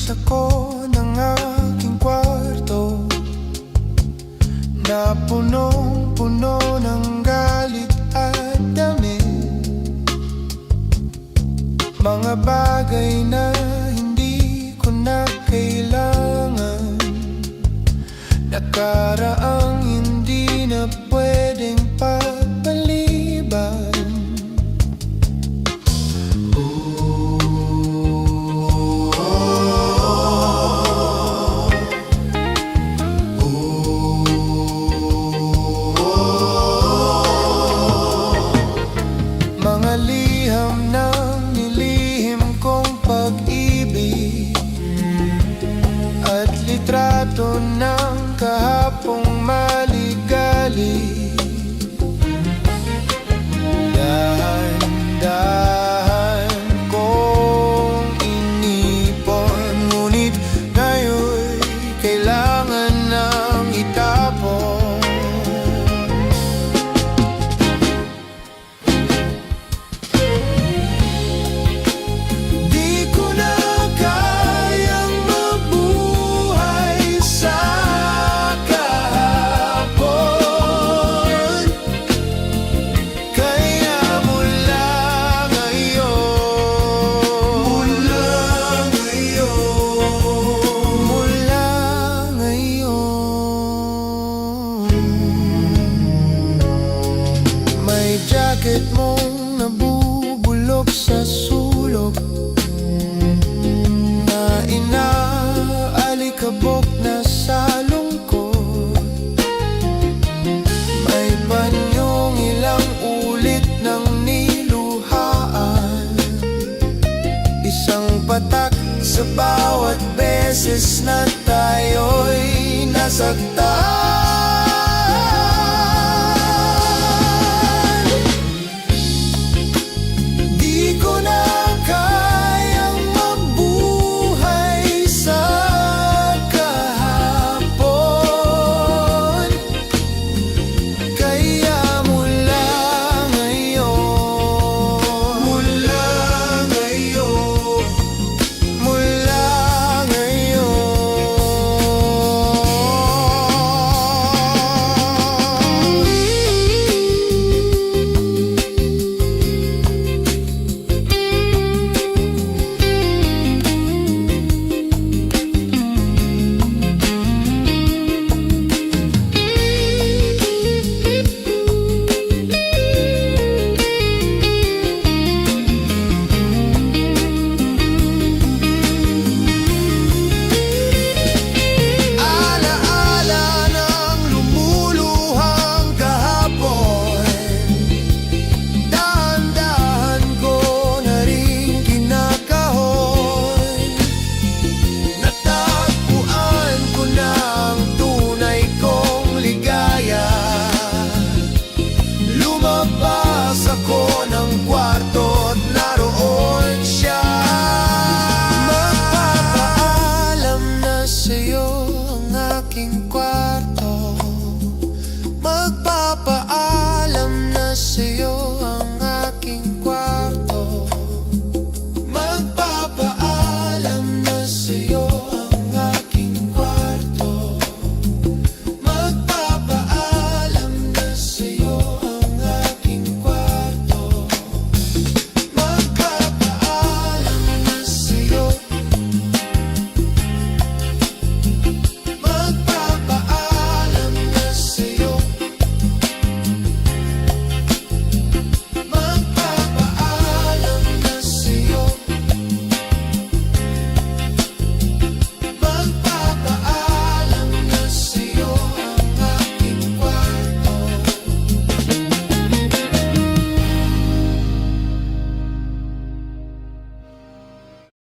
Paglabas ako ng aking kwarto na punong-puno ng galit at damit, mga bagay na hindi ko na kailangan, nakaraang hindi na pwedeng pagpaliban. Mga liham ng nilihim kong pag-ibig at litrato ng kahapong maligali, dahan-dahan kong inipon, ngunit ngayon'y kailangan nang itapon. Di ko na kayang mabuhay sa kahapon, kaya mula ngayon, may jacket mong nabubulok sa sulok, na inaalikabok na sa lungkot, may panyong ilang ulit ng niluhaan, isang patak sa bawat beses na tayo'y nasaktan.